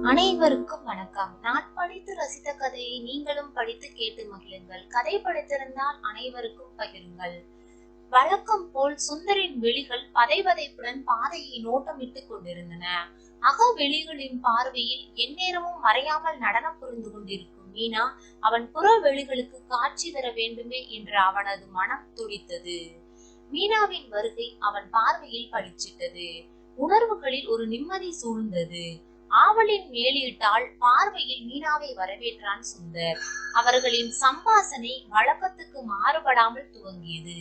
அனைவருக்கும் வணக்கம். நான் படித்து ரசித்த கதையை நீங்களும் படித்து கேட்டு மகிழுங்கள். கதை படித்திருந்தால் அனைவருக்கும் பகிருங்கள். வழக்கம் போல் சுந்தரின் விழிகள் பதைபதைப்புடன் பாதையை நோட்டமிட்டுக் கொண்டிருந்தன. அகவெளிகளின் பார்வையில் எந்நேரமும் மறையாமல் நடனம் புரிந்து கொண்டிருக்கும் மீனா அவன் புற வெளிகளுக்கு காட்சி தர வேண்டுமே என்று அவனது மனம் துடித்தது. மீனாவின் வருகை அவன் பார்வையில் பளிச்சிட்டது. உணர்வுகளில் ஒரு நிம்மதி சூழ்ந்தது. ஆவலின் மேலிட்டால் பார்வையில் மீனாவை வரவேற்றான் சுந்தர். அவர்களின் சம்பாசனை வழக்கத்துக்கு மாறுபடாமல் துவங்கியது.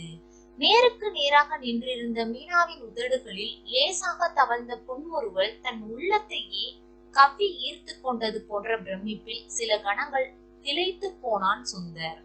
நேருக்கு நேராக நின்றிருந்த மீனாவின் உதடுகளில் லேசாக தவழ்ந்த புன்முறுவல் தன் உள்ளத்தையே கவ்வி ஈர்த்து கொண்டது போன்ற பிரமிப்பில் சில கணங்கள் திளைத்து போனான் சுந்தர்.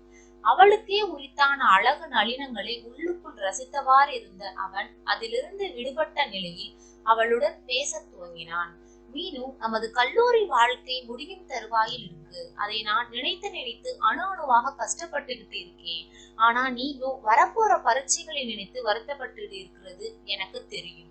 அவளுக்கே உரித்தான அழகு நளினங்களை உள்ளுக்குள் ரசித்தவாறு இருந்த அவன் அதிலிருந்து விடுபட்ட நிலையில் அவளுடன் பேச துவங்கினான். மீனு, நமது கல்லூரி வாழ்க்கை முடியும் தருவாயில் இருக்கு. அதை நான் நினைத்து அணு அணுவாக கஷ்டப்பட்டுக்கிட்டு இருக்கேன். ஆனா நீயோ வரப்போற பரீட்சைகளை நினைத்து வருத்தப்பட்டு இருக்கிறது எனக்கு தெரியும்.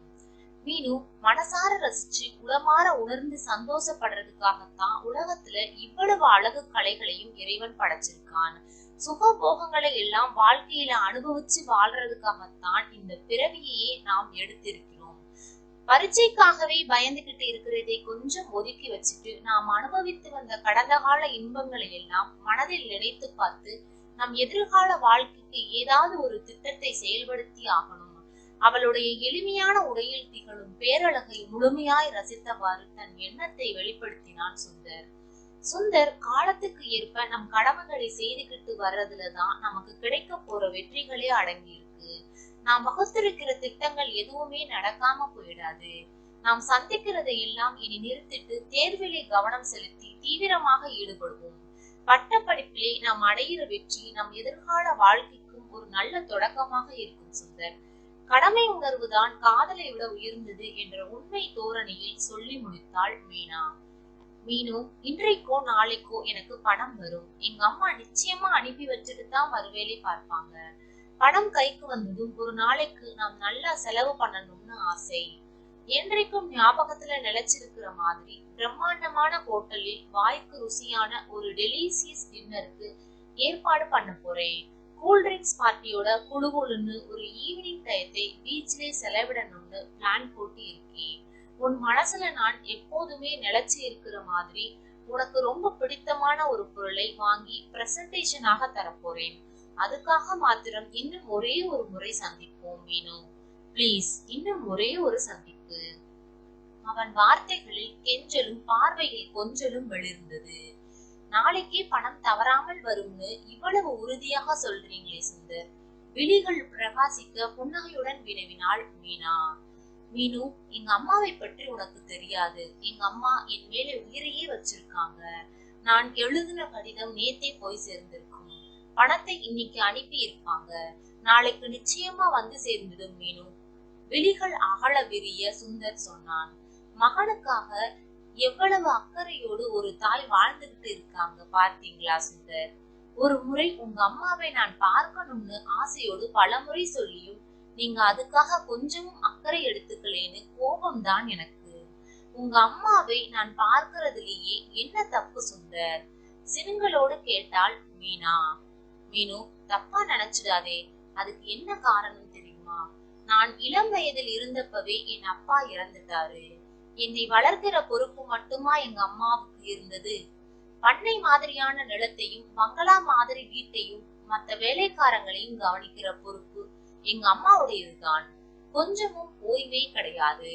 மீனு மனசார ரசிச்சு உளமாற உணர்ந்து சந்தோஷப்படுறதுக்காகத்தான் உலகத்துல இவ்வளவு அழகு கலைகளையும் இறைவன் படைச்சிருக்கான். சுகபோகங்களை எல்லாம் வாழ்க்கையில அனுபவிச்சு வாழ்றதுக்காகத்தான் இந்த பிறவியையே நாம் எடுத்திருக்கிறோம். பரீட்சைக்காகவே பயந்துகிட்டு இருக்கிறதை கொஞ்சம் ஒதுக்கி வச்சுட்டு நாம் அனுபவித்து வந்த கடந்த கால இன்பங்களை எல்லாம் மனதில் நினைத்து பார்த்து நம் எதிர்கால வாழ்க்கைக்கு ஏதாவது ஒரு திட்டத்தை செயல்படுத்தி ஆகணும். அவளுடைய எளிமையான உடையில் திகழும் பேரழகை முழுமையாய் ரசித்தவாறு தன் எண்ணத்தை வெளிப்படுத்தினான் சுந்தர். சுந்தர், காலத்துக்கு ஏற்ப நம் கடமைகளை செய்துகிட்டு வர்றதுலதான் நமக்கு கிடைக்க போற வெற்றிகளே அடங்கி இருக்கு. நாம் வகுத்திருக்கிற திட்டங்கள் எதுவுமே நடக்காம போயிடாது. நாம் சந்திக்கிறதை எல்லாம் இனி நிறுத்திட்டு தேர்விலே கவனம் செலுத்தி தீவிரமாக ஈடுபடுவோம். பட்ட படிப்பிலே நாம் அடைகிற வெற்றி நம் எதிர்கால வாழ்க்கைக்கும் ஒரு நல்ல தொடக்கமாக இருக்கும் சுந்தர். கடமை உணர்வுதான் காதலை விட உயர்ந்தது என்ற உண்மை தோரணையில் சொல்லி முடித்தாள் மீனா. மீனு, இன்றைக்கோ நாளைக்கோ எனக்கு பணம் வரும். எங்க அம்மா நிச்சயமா அனுப்பி வச்சுட்டு தான் மறுவேளை பார்ப்பாங்க. பணம் கைக்கு வந்ததும் ஒரு நாளைக்கு நாம் நல்லா செலவு பண்ணணும்னு ஆசை. என்றைக்கும் ஞாபகத்துல நிலைச்சிருக்கிற மாதிரி பிரம்மாண்டமான ஹோட்டலில் வாய்க்கு ருசியான ஒரு டெலிசியஸ் டின்னருக்கு ஏற்பாடு பண்ண போறேன். கூல்ட்ரிங்க்ஸ் பார்ட்டியோட குழுன்னு ஒரு ஈவினிங் டயத்தை பீச்சிலே செலவிடணும்னு பிளான் போட்டு இருக்கேன். உன் மனசுல நான் எப்போதுமே நிலைச்சு இருக்கிற மாதிரி உனக்கு ரொம்ப பிடித்தமான ஒரு பொருளை வாங்கி பிரசன்டேஷனாக தரப்போறேன். அதுக்காக மாத்திரம் இன்னும் ஒரே ஒரு முறை சந்திப்போம் மீனு. பிளீஸ், இன்னும் ஒரே ஒரு சந்திப்பு. அவன் வார்த்தைகளில் கெஞ்சலும் பார்வையில் கொஞ்சலும் வெளிர்ந்தது. நாளைக்கே பணம் தவறாமல் வரும்னு இவ்வளவு உறுதியாக சொல்றீங்களே சுந்தர்? விழிகள் பிரகாசிக்க புன்னகையுடன் வினவினாள் மீனா. மீனு, எங்க அம்மாவை பற்றி உனக்கு தெரியாது. எங்க அம்மா என் மேலே உயிரையே வச்சிருக்காங்க. நான் எழுதின கடிதம் நேத்தே போய் சேர்ந்திருக்கும். பணத்தை இன்னைக்கு அனுப்பி இருப்பாங்க. நாளைக்கு நிச்சயமா வந்து சேர்ந்துடும் மீனு. விழிகள் அகல விரிய சுந்தர் சொன்னான். மகனுக்காக எவ்வளவு அக்கறையோடு ஒரு தாய் வாழ்ந்துகிட்டு இருக்காங்க பார்த்தீங்களா சுந்தர்? ஒரு முறை உங்க அம்மாவை நான் பார்க்கணும்னு ஆசையோடு பலமுறை சொல்லியும் நீங்க அதுக்காக கொஞ்சமும் அக்கறை எடுத்துக்கலேன்னு கோபம் தான் எனக்கு. உங்க அம்மாவை நான் பார்க்கறதுலயே என்ன தப்பு சுந்தர்? சினுங்களோடு கேட்டாள் மீனா. மீனு, தப்பா நினைச்சிடாதே. அதுக்கு என்ன காரணம் தெரியுமா? நான் இளம் வயதில் இருந்தப்பவே என் அப்பா இறந்துட்டாரு. என்னை வளர்க்கிற பொறுப்பு மட்டுமா எங்க அம்மாவுக்கு இருந்தது? பண்ணை மாதிரியான நிலத்தையும் பங்களா மாதிரி வீட்டையும் மத்த வேலைக்காரங்களையும் கவனிக்கிற பொறுப்பு எங்க அம்மாவுடையதுதான். கொஞ்சமும் ஓய்வே கிடையாது.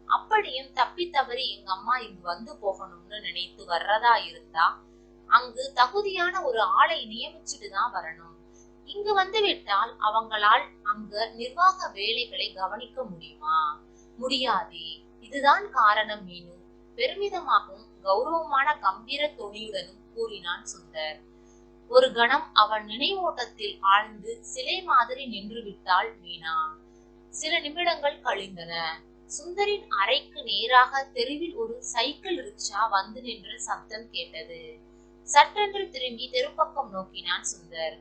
அப்படியும் தப்பி தவறி எங்க அம்மா இங்கு வந்து போகணும்னு நினைத்து வர்றதா இருந்தா அங்கு தகுதியான ஒரு ஆளை நியமிச்சுட்டுதான் வரணும். இங்கு வந்து விட்டால் அவங்களால் அங்க நிர்வாக வேலைகளை கவனிக்க முடியுமா? முடியாதே. இதுதான் காரணம் மீனு. பெருமிதமாகவும் கௌரவமான கம்பீர துணியுடனும் கூறினான் சுந்தர். ஒரு கணம் அவன் நினைவோட்டத்தில் ஆழ்ந்து சிலை மாதிரி நின்று விட்டாள் மீனா. சில நிமிடங்கள் கழிந்தன. சுந்தரின் அறைக்கு நேராக தெருவில் ஒரு சைக்கிள் ரிக்ஷா வந்து நின்ற சத்தம் கேட்டது. சட்டென்று திரும்பி தெருப்பக்கம் நோக்கினான் சுந்தர்.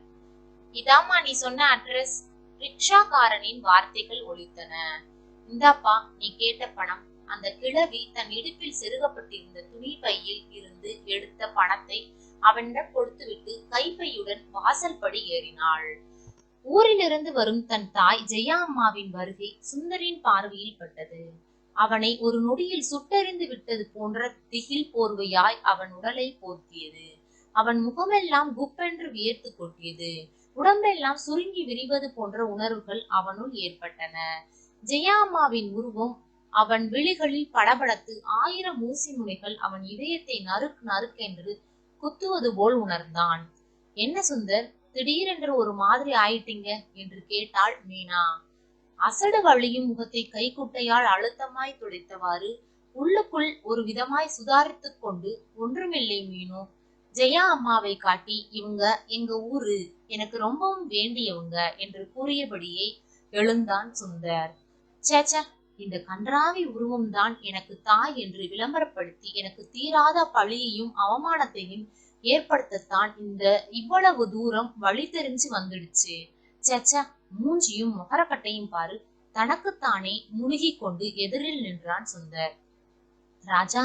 இதாமா நீ சொன்ன அட்ரஸ்? ரிக்ஷாக்காரனின் வார்த்தைகள் ஒலித்தன. இந்தாப்பா நீ கேட்ட பணம். அந்த கிழவி தன் இடுப்பில் செருகப்பட்டிருந்த துணி பையில் இருந்து எடுத்த பணத்தை அவனிடம் கொடுத்துவிட்டு கைப்பையுடன் வாசல் படி ஏறினாள். ஊரிலிருந்து வரும் தன் தாய் ஜெயா அம்மாவின் வருகை சுந்தரின் பார்வையில் பட்டது. அவனை ஒரு நொடியில் சுட்டெறிந்து விட்டது போன்ற திகில் போர்வையாய் அவன் உடலை போர்த்தியது. அவன் முகமெல்லாம் குப்பென்று வியர்த்து கொட்டியது. உடம்பெல்லாம் சுருங்கி விரிவது போன்ற உணர்வுகள் அவனுள் ஏற்பட்டன. ஜெயா அம்மாவின் உருவம் அவன் விழிகளில் படபடத்து 1000 ஊசி முனைகள் அவன் இதயத்தை நறுக் நறுக்கென்று குத்துவது போல் உணர்ந்தான். என்ன சுந்தர், திடீரென்று ஒரு மாதிரி ஆயிட்டீங்க என்று கேட்டாள் மீனா. அசடு வழியும் முகத்தை கைக்குட்டையால் அழுத்தமாய் துடைத்தவாறு உள்ளுக்குள் ஒரு விதமாய் சுதாரித்துக் கொண்டு, ஒன்றுமில்லை மீனு, ஜெயா அம்மாவை காட்டி இவங்க எங்க ஊரு, எனக்கு ரொம்பவும் வேண்டியவங்க என்று கூறியபடியே எழுந்தான் சுந்தர். சேச்ச, இந்த கன்றாவி உருவம் தான் எனக்கு தாய் என்று விளம்பரப்படுத்தி எனக்கு தீராத பழியையும் அவமானத்தையும் ஏற்படுத்தத்தான் இந்த இவ்வளவு தூரம் வழி தெரிஞ்சு வந்துடுச்சு. சேச்ச, மூஞ்சியும் முகரக்கட்டையும் பாரு. தனக்குத்தானே முழுகி கொண்டு எதிரில் நின்றான் சுந்தர். ராஜா,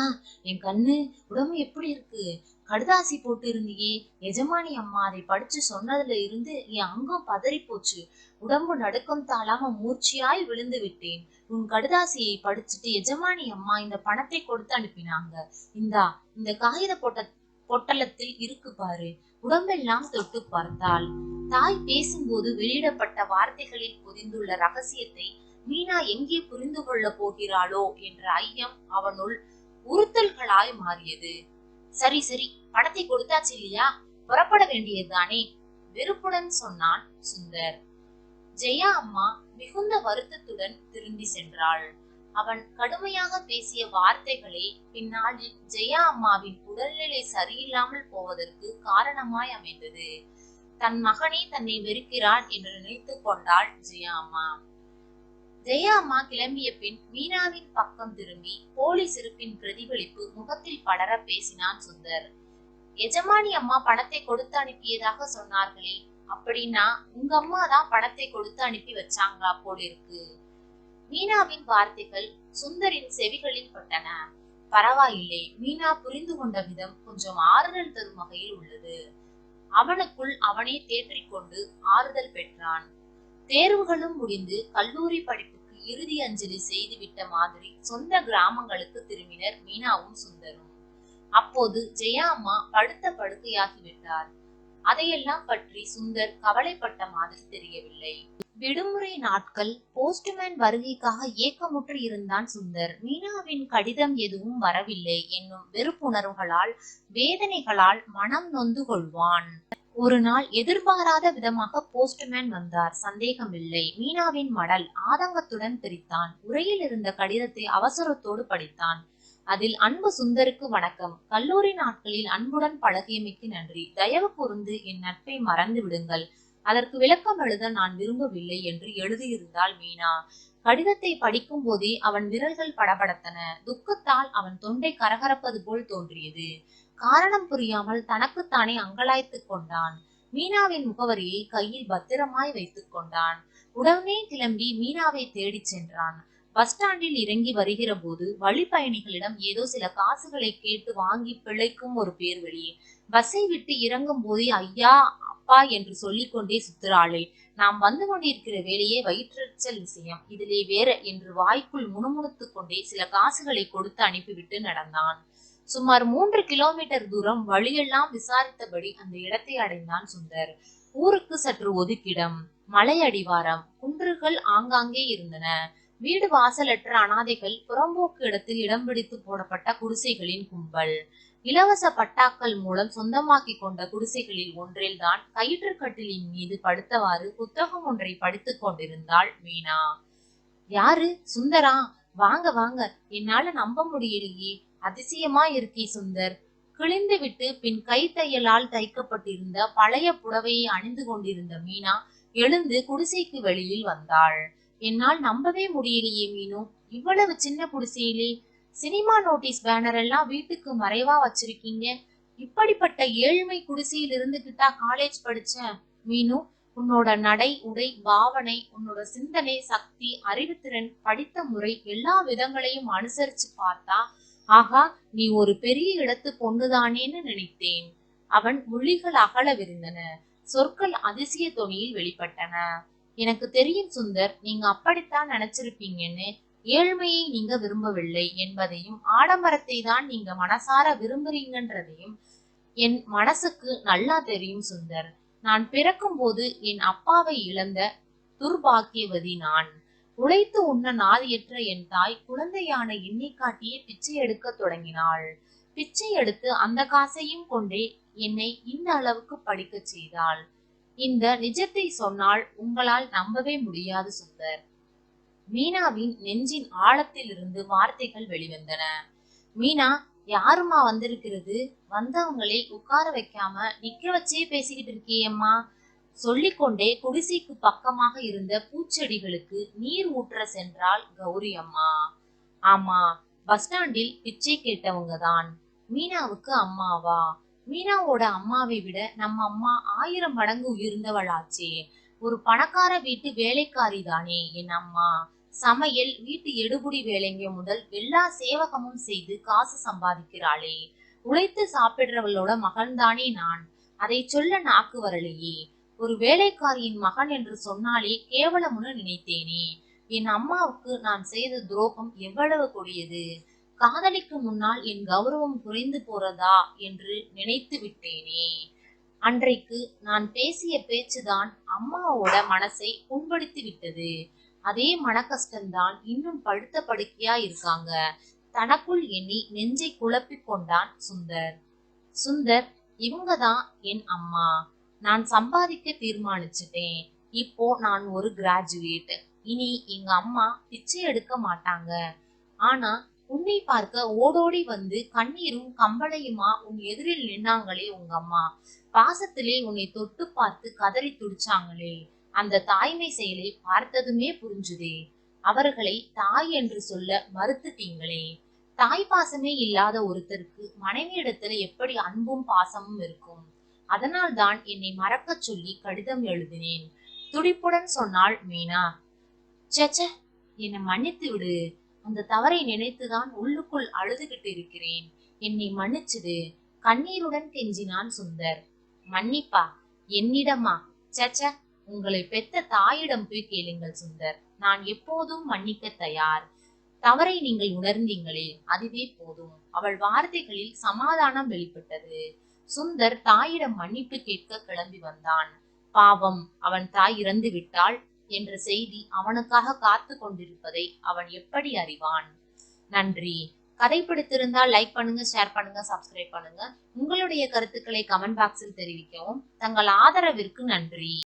என் கண்ணு, உடம்பு எப்படி இருக்கு? கடுதாசி போட்டு இருந்தியே, எஜமானி அம்மா அதை படிச்சு சொன்னதுல இருந்து என் அங்கம் பதறி போச்சு. உடம்பு நடுக்கம் தாளாம மூர்ச்சியாய் விழுந்து விட்டேன். உன் கடுதாசியை படிச்சுட்டு எஜமானி அம்மா இந்த பணத்தை கொடுத்து அனுப்பினாங்க. இந்த காகித பொட்டலத்தில் இருக்கு பாரு. உடம்பெல்லாம் தொட்டு பார்த்தாள். தாய் பேசும்போது வெளியிடப்பட்ட வார்த்தைகளில் பொதிந்துள்ள ரகசியத்தை மீனா எங்கே புரிந்து கொள்ள போகிறாளோ என்ற ஐயம் அவனுள் உறுத்தல்களாய் மாறியது. சரி சரி, பணத்தை கொடுத்தாச்சு இல்லையா, புறப்பட வேண்டியதுதானே, வெறுப்புடன் சொன்னான் சுந்தர். ஜெயா அம்மா மிகுந்த வருத்தத்துடன் திரும்பி சென்றாள். அவன் கடுமையாக பேசிய வார்த்தைகளே பின்னாளில் ஜெயா அம்மாவின் உடல்நிலை சரியில்லாமல் போவதற்கு காரணமாய் அமைந்தது. தன் மகனே தன்னை வெறுக்கிறான் என்று நினைத்துக் கொண்டாள் ஜெயா அம்மா. ஜெயா அம்மா கிளம்பிய பின் மீனாவின் பக்கம் திரும்பி போலீஸ் இருப்பின் பிரதிபலிப்பு முகத்தில் படர பேசினான் சுந்தர். எஜமானி அம்மா பணத்தை கொடுத்து அனுப்பியதாக சொன்னார்களே, அப்படின்னா உங்க அம்மா தான் பணத்தை கொடுத்து அனுப்பி வச்சாங்களா போலிருக்கு. மீனாவின் வார்த்தைகள் சுந்தரின் செவிகளில் பட்டன. பரவாயில்லை, மீனா புரிந்து கொண்ட விதம் கொஞ்சம் ஆறுதல் தரும் வகையில் உள்ளது. அவனுக்குள் அவனே தேற்றிக்கொண்டு ஆறுதல் பெற்றான். தேர்வுகளும் முடிந்து கல்லூரி படிப்புக்கு இறுதி அஞ்சலி செய்து விட்ட மாதிரி சொந்த கிராமங்களுக்கு திரும்பினர் மீனாவும் சுந்தரும். அப்போது ஜெயா அம்மா படுத்த படுக்கையாகிவிட்டார். அதையெல்லாம் பற்றி சுந்தர் கவலைப்பட்ட மாதிரி தெரியவில்லை. விடுமுறை நாட்கள் போஸ்ட்மேன் வருகைக்காக ஏக்கமுற்று இருந்தான் சுந்தர். மீனாவின் கடிதம் எதுவும் வரவில்லை என்னும் வெறுப்புணர்வுகளால் வேதனைகளால் மனம் நொந்து கொள்வான். ஒரு நாள் எதிர்பாராத விதமாக போஸ்ட்மேன் வந்தார். சந்தேகமில்லை. மீனாவின் மடல் ஆதங்கத்துடன் பிரித்தான். உரையில் இருந்த கடிதத்தை அவசரத்தோடு படித்தான். அதில், அன்பு சுந்தருக்கு வணக்கம். கல்லூரி நாட்களில் அன்புடன் பழகியமைக்கு நன்றி. தயவு கூர்ந்து என் நட்பை மறந்து விடுங்கள். அதற்கு விளக்கம் எழுத நான் விரும்பவில்லை என்று எழுதியிருந்தாள் மீனா. கடிதத்தை படிக்கும் போதே அவன் விரல்கள் படபடத்தன. துக்கத்தால் அவன் தொண்டை கரகரப்பது போல் தோன்றியது. காரணம் புரியாமல் தனக்குத்தானே அங்கலாய்த்துக் கொண்டான். மீனாவின் முகவரியை கையில் பத்திரமாய் வைத்துக் கொண்டான். உடனே கிளம்பி மீனாவை தேடி சென்றான். பஸ் ஸ்டாண்டில் இறங்கி வருகிற போது வழி பயணிகளிடம் ஏதோ சில காசுகளை கேட்டு வாங்கி பிழைக்கும் ஒரு பேர்வழி. பஸ்ஸை விட்டு இறங்கும் போதே ஐயா அப்பா என்று சொல்லிக் கொண்டே சுத்துறாளே, நாம் வந்து கொண்டிருக்கிற வேலையே வயிற்றெரிச்சல் விஷயம், இதிலே வேற என்று வாய்க்குள் முணுமுணுத்துக் கொண்டே சில காசுகளை கொடுத்து அனுப்பிவிட்டு நடந்தான். சுமார் 3 கிலோமீட்டர் தூரம் வழியெல்லாம் விசாரித்தபடி அந்த இடத்தை அடைந்தான் சுந்தர். ஊருக்கு சற்று ஒதுக்கிடம், மலை அடிவாரம், குன்றுகள் ஆங்காங்கே இருந்தன. வீடு வாசலற்ற அனாதைகள், புறம்போக்கு இடத்தில் இடம் பிடித்து போடப்பட்ட குடிசைகளின் கும்பல். இலவச பட்டாக்கள் மூலம் சொந்தமாக்கி கொண்ட குடிசைகளில் ஒன்றில் தான் கயிற்று கட்டிலின் மீது படுத்தவாறு புத்தகம் ஒன்றை படித்துக் கொண்டிருந்தாள் மீனா. யாரு, சுந்தரா? வாங்க வாங்க, என்னால நம்ப முடியலையே, அதிசயமா இருக்கே சுந்தர். கிழிந்து விட்டு பின் கை தையலால் தைக்கப்பட்டிருந்த பழைய புடவையை அணிந்து கொண்டிருந்த மீனா எழுந்து குடிசைக்கு வெளியில் வந்தாள். என்னால் நம்பவே முடியலையே மீனு, இவ்வளவு சின்ன குடிசையிலே சினிமா நோட்டீஸ் பேனர் எல்லாம் வீட்டுக்கு மறைவா வச்சிருக்கீங்க. இப்படிப்பட்ட ஏழ்மை குடிசையில் இருந்துகிட்டா காலேஜ் படிச்சேன் மீனு. உன்னோட நடை, உடை, பாவனை, உன்னோட சிந்தனை சக்தி, அறிவுத்திறன், படித்த முறை எல்லா விதங்களையும் அனுசரிச்சு பார்த்தா, ஆகா, நீ ஒரு பெரிய இடத்து பொண்ணுதானேன்னு நினைத்தேன். அவன் மொழிகள் அகல விருந்தன. சொற்கள் அதிசய தொனியில் வெளிப்பட்டன. எனக்கு தெரியும் சுந்தர், நீங்க அப்படித்தான் நினைச்சிருப்பீங்கன்னு. ஏழ்மையை நீங்க விரும்பவில்லை என்பதையும், ஆடம்பரத்தை தான் நீங்க மனசார விரும்புறீங்கன்றதையும் என் மனசுக்கு நல்லா தெரியும் சுந்தர். நான் பிறக்கும் போது என் அப்பாவை இழந்த துர்பாக்கியவதி நான். உழைத்து உண்ண நாதியற்ற என் தாய் குழந்தையான என்னை காட்டியே பிச்சை எடுக்க தொடங்கினாள். பிச்சை எடுத்து அந்த காசையும் கொண்டே என்னை இந்த அளவுக்கு படிக்க செய்தாள். இந்த நிஜத்தை சொன்னால் உங்களால் நம்பவே முடியாது சுந்தர். மீனாவின் நெஞ்சின் ஆழத்தில் இருந்து வார்த்தைகள் வெளிவந்தன. மீனா, யாருமா வந்திருக்கிறது? வந்தவங்களை உட்கார வைக்காம நிக்க வச்சே பேசிக்கிட்டு இருக்கியம்மா. சொல்லிக்கொண்டே குடிசைக்கு பக்கமாக இருந்த பூச்செடிகளுக்கு நீர் ஊற்ற சென்றாள் கௌரி அம்மா. ஆமா, பஸ் ஸ்டாண்டில் பிச்சை கேட்டவங்க தான். மீனாவுக்கு அம்மாவா? மீனாவோட அம்மாவை விட நம்ம அம்மா 1000 மடங்கு உயர்ந்தவளாச்சே. ஒரு பணக்கார வீட்டு வேலைக்காரி தானே என் அம்மா. சமையல், வீட்டு எடுபுடி வேலைங்க முதல் எல்லா சேவகமும் செய்து காசு சம்பாதிக்கிறாளே. உழைத்து சாப்பிடுறவளோட மகன்தானே நான். அதை சொல்ல நாக்கு வரலையே. ஒரு வேலைக்காரியின் மகன் என்று சொன்னாலே கேவலம்னு நினைத்தேனே. என் அம்மாவுக்கு நான் செய்த துரோகம் எவ்வளவு கொடியது. காதலிக்கு முன்னால் என் கௌரவம் குறைந்து போறதா என்று நினைத்து விட்டேனே. அன்றைக்கு நான் பேசிய பேச்சுதான் அம்மாவோட மனசை புண்படுத்தி விட்டது. அதே மன கஷ்டம்தான் இன்னும் படுத்த படுக்கையா இருக்காங்க. தனக்குள் எண்ணி நெஞ்சை குழப்பி கொண்டான் சுந்தர். சுந்தர், இவங்கதான் என் அம்மா. நான் சம்பாதிக்க தீர்மானிச்சுட்டேன். இப்போ நான் ஒரு கிராஜுவேட். இனி எங்க அம்மா பிச்சை எடுக்க மாட்டாங்க. ஆனா உன்னை பார்க்க ஓடோடி வந்து கண்ணீரும் கம்பளையுமா உன் எதிரில் நின்னாங்களே உங்க அம்மா. பாசத்திலே உன்னை தொட்டு பார்த்து கதறி துடிச்சாங்களே. அந்த தாய்மை செயலை பார்த்ததுமே புரிஞ்சுதே. அவர்களை தாய் என்று சொல்ல மறுத்துட்டீங்களே. தாய் பாசமே இல்லாத ஒருத்தருக்கு மனைவி இடத்துல எப்படி அன்பும் பாசமும் இருக்கும்? அதனால் தான் என்னை மறக்க சொல்லி கடிதம் எழுதினேன். துடிப்புடன் சொன்னாள் மீனா. சேச்ச, என்னை மன்னித்து விடு. அந்த தவறை நினைத்துதான் உள்ளுக்குள் அழுதுகிட்டு இருக்கிறேன். என்னை மன்னிச்சுடு. கண்ணீருடன் கெஞ்சினான் சுந்தர். மன்னிப்பா? என்னிடமா? சேச்ச, உங்களை பெத்த தாயிடம் போய் கேளுங்கள் சுந்தர். நான் எப்போதும் மன்னிக்க தயார். தவறை நீங்கள் உணர்ந்தீங்களே, அதுவே போதும். அவள் வார்த்தைகளில் சமாதானம் வெளிப்பட்டது. சுந்தர் தாயிடம் மன்னிப்பு கேட்க கிளம்பி வந்தான். பாவம், அவன் தாய் இறந்து விட்டாள் என்ற செய்தி அவனுக்காக காத்து கொண்டிருப்பதை அவன் எப்படி அறிவான்? நன்றி. கதை பிடித்திருந்தால் லைக் பண்ணுங்க, ஷேர் பண்ணுங்க, சப்ஸ்கிரைப் பண்ணுங்க. உங்களுடைய கருத்துக்களை கமெண்ட் பாக்ஸில் தெரிவிக்கவும். தங்கள் ஆதரவிற்கு நன்றி.